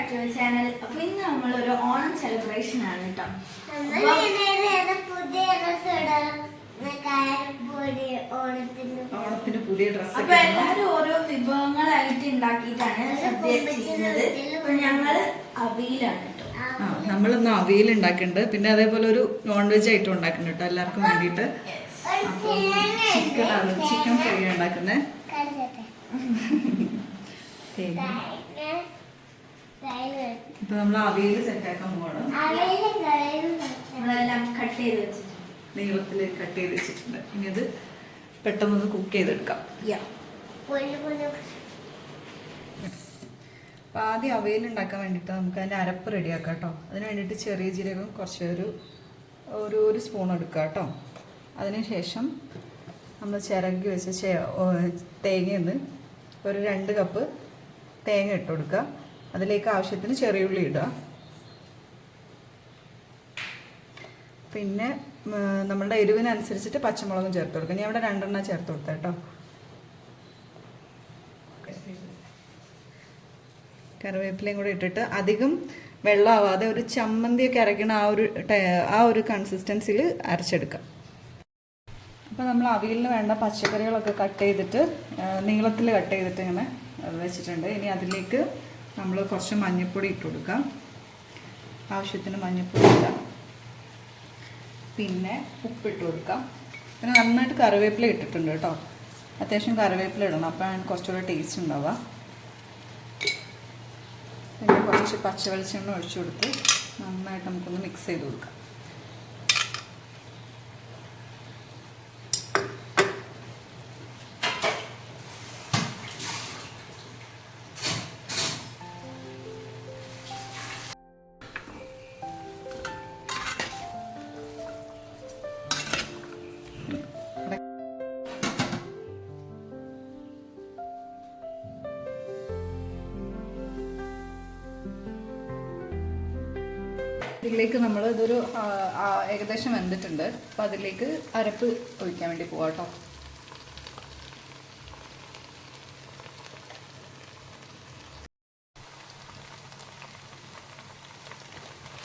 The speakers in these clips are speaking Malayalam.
To channel. അപ്പൊ ഇന്ന് നമ്മളൊരു ഓണം സെലിബ്രേഷൻ ആണ് കേട്ടോ. ഓണത്തിന് പുതിയ ഡ്രസ്. അപ്പൊ എല്ലാരും ഓരോ വിഭവങ്ങളായിട്ട് ഉണ്ടാക്കിയിട്ടാണ് സദ്യ ചെയ്യുന്നത്. അപ്പൊ ഞങ്ങള് അവിയലാണ് കേട്ടോ. നമ്മളിന്ന് അവിയൽ ഉണ്ടാക്കുന്നുണ്ട്. പിന്നെ അതേപോലെ ഒരു നോൺ വെജ് ഐറ്റം ഉണ്ടാക്കുന്നുണ്ട് കേട്ടോ എല്ലാവർക്കും വേണ്ടിയിട്ട്. ചിക്കൻ ഫ്രൈ ഉണ്ടാക്കുന്നത്. ഇപ്പൊ നമ്മൾ അവിയൽ സെറ്റ് ആക്കാൻ പോകണം. നീളത്തിൽ കട്ട് ചെയ്ത് വെച്ചിട്ടുണ്ട്. ഇനി ഇത് പെട്ടെന്ന് കുക്ക് ചെയ്തെടുക്കാം. അപ്പോൾ ആദ്യം അവിയൽ ഉണ്ടാക്കാൻ വേണ്ടിയിട്ട് നമുക്ക് അതിൻ്റെ അരപ്പ് റെഡിയാക്കാം കേട്ടോ. അതിന് വേണ്ടിയിട്ട് ചെറിയ ജീരകം കുറച്ച് ഒരു സ്പൂൺ എടുക്കുക കേട്ടോ. അതിനുശേഷം നമ്മൾ ചിരകി വെച്ച തേങ്ങയെന്ന് ഒരു 2 കപ്പ് തേങ്ങ ഇട്ട് കൊടുക്കുക. അതിലേക്ക് ആവശ്യത്തിന് ചെറിയുള്ളി ഇടുക. പിന്നെ നമ്മളുടെ എരിവിനനുസരിച്ചിട്ട് പച്ചമുളകും ചേർത്ത് കൊടുക്കുക. ഞാൻ ഇവിടെ 2 എണ്ണം ചേർത്ത് കൊടുത്ത കേട്ടോ. കറിവേപ്പിലയും കൂടി ഇട്ടിട്ട് അധികം വെള്ളമാവാതെ ഒരു ചമ്മന്തിയൊക്കെ അരയ്ക്കണ ആ ഒരു കൺസിസ്റ്റൻസിയിൽ അരച്ചെടുക്കാം. അപ്പോൾ നമ്മൾ അവിയലിന് വേണ്ട പച്ചക്കറികളൊക്കെ കട്ട് ചെയ്തിട്ട് നീളത്തിൽ കട്ട് ചെയ്തിട്ട് ഇങ്ങനെ വെച്ചിട്ടുണ്ട്. ഇനി അതിലേക്ക് നമ്മൾ കുറച്ച് മഞ്ഞൾപ്പൊടി ഇട്ട് കൊടുക്കാം. ആവശ്യത്തിന് മഞ്ഞൾപ്പൊടി ഇടാം. പിന്നെ ഉപ്പിട്ട് കൊടുക്കാം. പിന്നെ നന്നായിട്ട് കറിവേപ്പില ഇട്ടിട്ടുണ്ട് കേട്ടോ. അത്യാവശ്യം കറിവേപ്പില ഇടണം, അപ്പോഴാണ് കുറച്ചുകൂടെ ടേസ്റ്റ് ഉണ്ടാവുക. പിന്നെ കുറച്ച് പച്ചവെളിച്ചെണ്ണ ഒഴിച്ചു കൊടുത്ത് നന്നായിട്ട് നമുക്കൊന്ന് മിക്സ് ചെയ്ത് കൊടുക്കാം. ഇതിലേക്ക് നമ്മൾ ഇതൊരു ഏകദേശം വെന്തിട്ടുണ്ട്. അപ്പോൾ അതിലേക്ക് അരപ്പ് ഒഴിക്കാൻ വേണ്ടി പോവാം കേട്ടോ.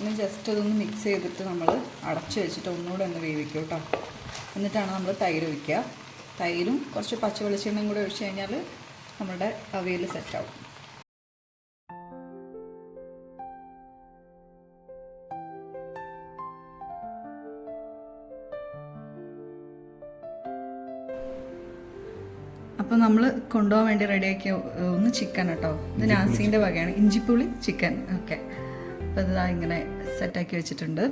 ഇനി ജസ്റ്റ് അതൊന്ന് മിക്സ് ചെയ്തിട്ട് നമ്മൾ അടച്ചു വെച്ചിട്ട് ഒന്നുകൂടെ ഒന്ന് വേവിക്കും കേട്ടോ. എന്നിട്ടാണ് നമ്മൾ തൈര് ഒഴിക്കുക. തൈരും കുറച്ച് പച്ച വെളിച്ചെണ്ണയും കൂടെ ഒഴിച്ച് കഴിഞ്ഞാൽ നമ്മുടെ അവിയൽ സെറ്റാവും. അപ്പോൾ നമ്മൾ കൊണ്ടുപോകാൻ വേണ്ടി റെഡിയാക്കിയ ഒന്ന് ചിക്കൻ കേട്ടോ. ഇത് നാസീൻ്റെ വകയാണ്, ഇഞ്ചിപ്പുളി ചിക്കൻ. ഓക്കെ, അപ്പോൾ ഇത് ഇങ്ങനെ സെറ്റാക്കി വെച്ചിട്ടുണ്ട്.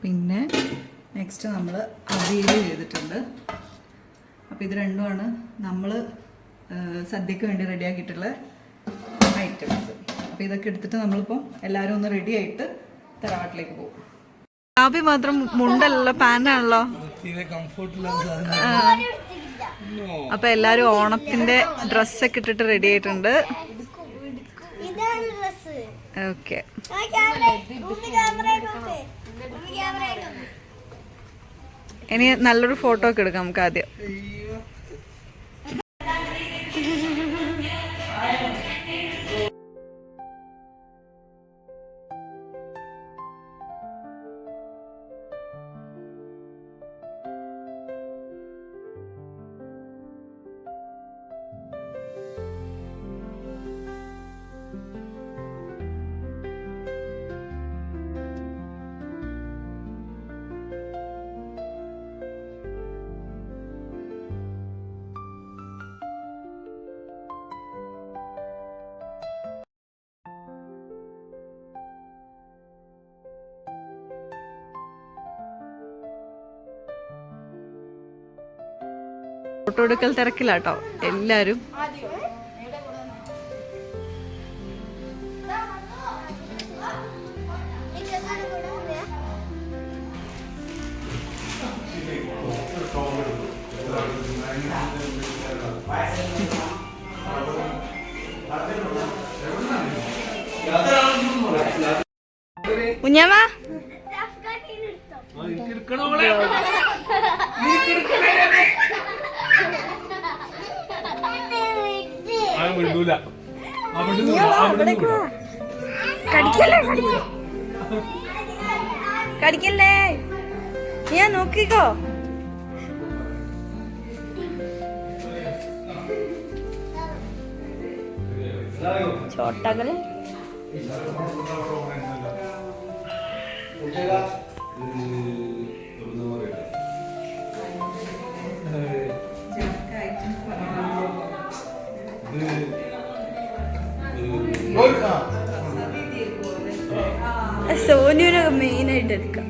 പിന്നെ നെക്സ്റ്റ് നമ്മൾ അവിയൽ ചെയ്തിട്ടുണ്ട്. അപ്പോൾ ഇത് രണ്ടുമാണ് നമ്മൾ സദ്യക്ക് വേണ്ടി റെഡിയാക്കിയിട്ടുള്ള ഐറ്റംസ്. അപ്പോൾ ഇതൊക്കെ എടുത്തിട്ട് നമ്മളിപ്പോൾ എല്ലാവരും ഒന്ന് റെഡി ആയിട്ട് തറവാട്ടിലേക്ക് പോകും. കാപ്പി മാത്രം മുണ്ടല്ലോ, പാനാണല്ലോ. അപ്പൊ എല്ലാരും ഓണത്തിന്റെ ഡ്രസ്സൊക്കെ ഇട്ടിട്ട് റെഡി ആയിട്ടുണ്ട്. ഓക്കെ, ഇനി നല്ലൊരു ഫോട്ടോ ഒക്കെ എടുക്കാം നമുക്ക് ആദ്യം. ഫോട്ടോ എടുക്കൽ തിരക്കിലാട്ടോ എല്ലാരും. കുഞ്ഞമ്മ കടിക്കല്ലേ കടിക്കല്ലേ ഞാൻ നോക്കിക്കോ. ചോട്ടകള് സോനുവിനൊക്കെ മെയിനായിട്ട് എടുക്കാം.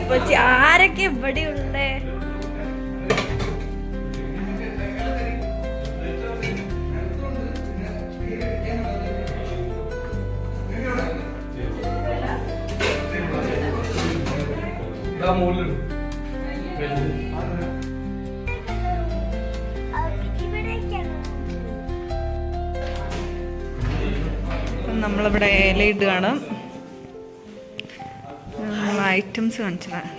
ഉപ്പച്ചി ആരൊക്കെ ഇവിടെ ഉള്ളേ? നമ്മളിവിടെ ഇലയിടുകയാണ്. ഐറ്റംസ് കാണിച്ചതാണ്.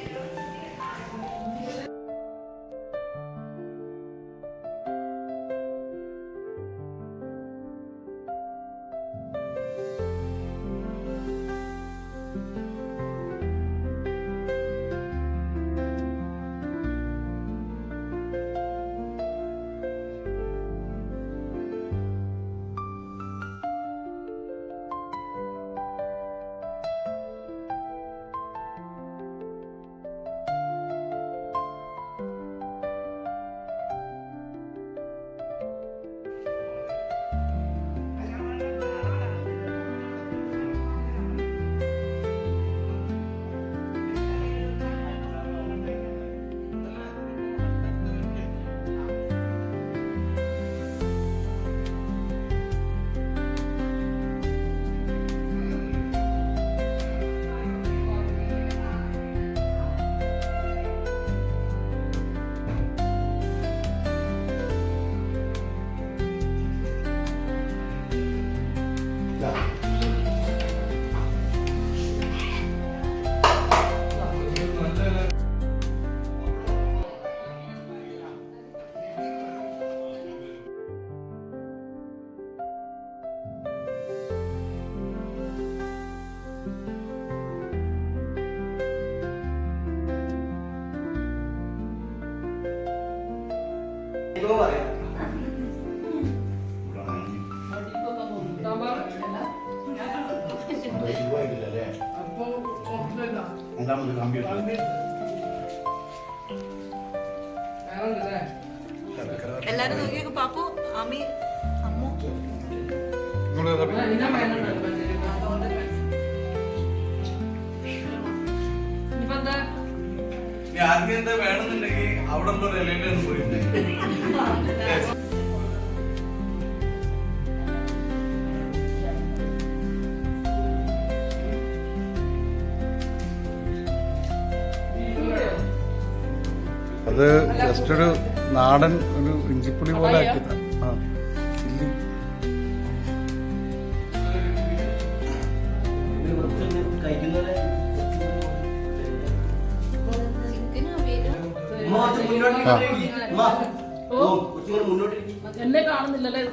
എല്ലാരും നോക്കിയൊക്കെ പാപ്പു അമ്മി അമ്മു ആർക്കും എന്താ വേണമെന്നുണ്ടെങ്കിൽ അവിടെ ഉള്ള ഇലയിലൊന്നും പോയില്ലേ. അത് ജസ്റ്റ് ഒരു നാടൻ ഒരു ഇഞ്ചിപ്പുളി പോലെ ആക്കിയതാ. ആ എന്നെ കാണുന്നില്ലല്ലേ?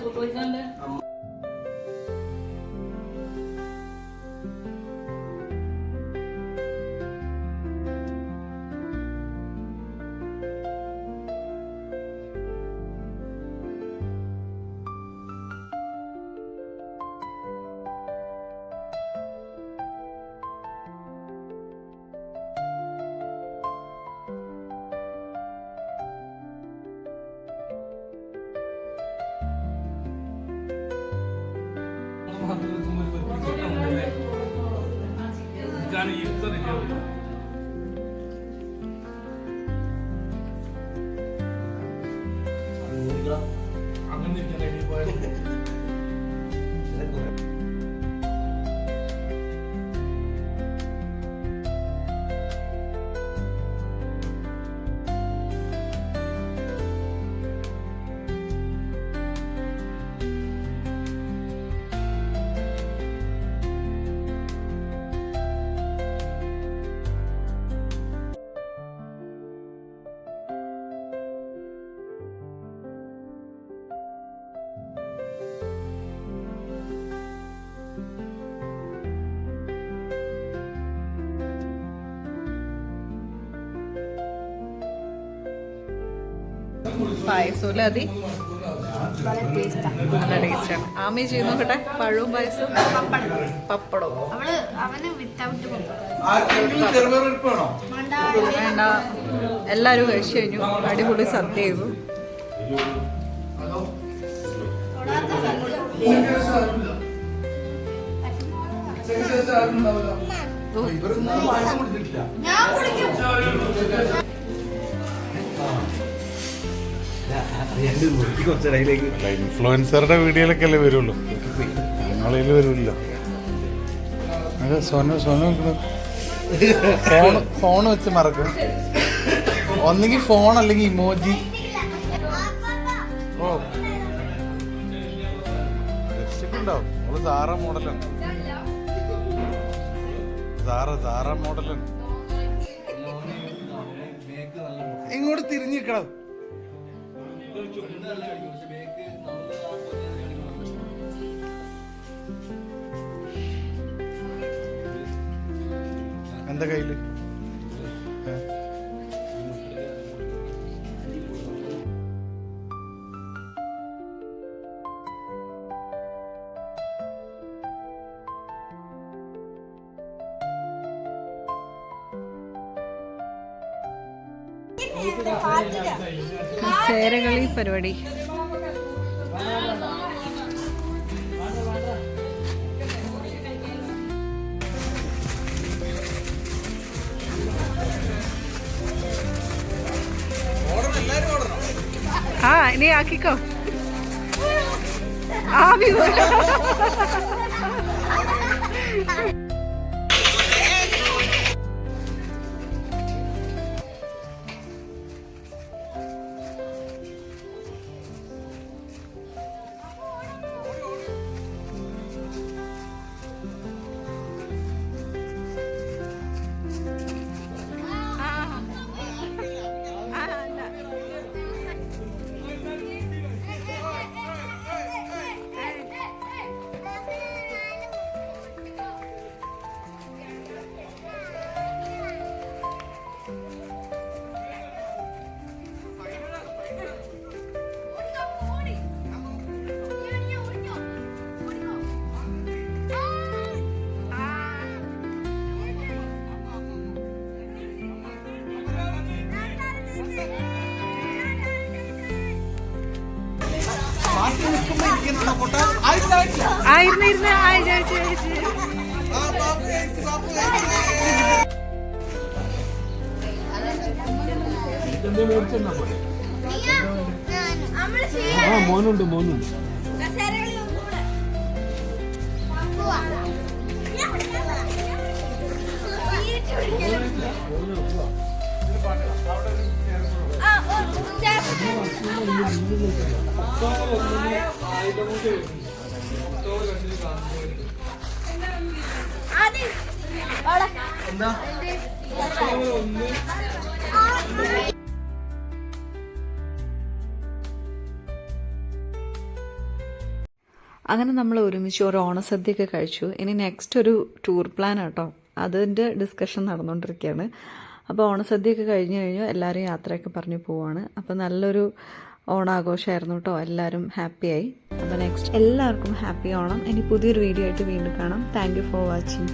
പായസവും അതി നല്ല ടേസ്റ്റാണ്. ആമി ചെയ്ത് നോക്കട്ടെ, പഴവും പായസവും പപ്പടവും. അവന് വിത്തൗട്ട് വേണ്ട, എല്ലാവരും കഴിച്ചു കഴിഞ്ഞു. അടിപൊളി സദ്യ ചെയ്തു. ഇൻഫ്ലുവൻസറുടെ വീഡിയോയിലൊക്കെ അല്ലേ വരുള്ളൂ, ഞങ്ങളതിൽ വരില്ല. അത് ഫോൺ വെച്ച് മറക്കും. ഒന്നെങ്കിൽ ഫോൺ അല്ലെങ്കിൽ ഇമോജി. ഓ ഉണ്ടാവും. അവള് സാറ മോഡലാണ്. സാറ മോഡലാണ്. ഇങ്ങോട്ട് തിരിഞ്ഞിക്കണം. എന്താ കയ്യില്? കസേരകളി പരിപാടി. ആ ഇനി ആക്കിക്കോ. ആവി ആയിരുന്നു. മോനുണ്ട്. അങ്ങനെ നമ്മൾ ഒരുമിച്ച് ഒരു ഓണസദ്യയൊക്കെ കഴിച്ചു. ഇനി നെക്സ്റ്റ് ഒരു ടൂർ പ്ലാൻ ആട്ടോ, അതിൻ്റെ ഡിസ്കഷൻ നടന്നുകൊണ്ടിരിക്കുകയാണ്. അപ്പോൾ ഓണസദ്യയൊക്കെ കഴിഞ്ഞ് എല്ലാവരും യാത്രയൊക്കെ പറഞ്ഞു പോവാണ്. അപ്പോൾ നല്ലൊരു ഓണാഘോഷമായിരുന്നു കേട്ടോ, എല്ലാവരും ഹാപ്പിയായി. അപ്പോൾ നെക്സ്റ്റ് എല്ലാവർക്കും ഹാപ്പി ഓണം. ഇനി പുതിയൊരു വീഡിയോ ആയിട്ട് വീണ്ടും കാണാം. Thank you for watching.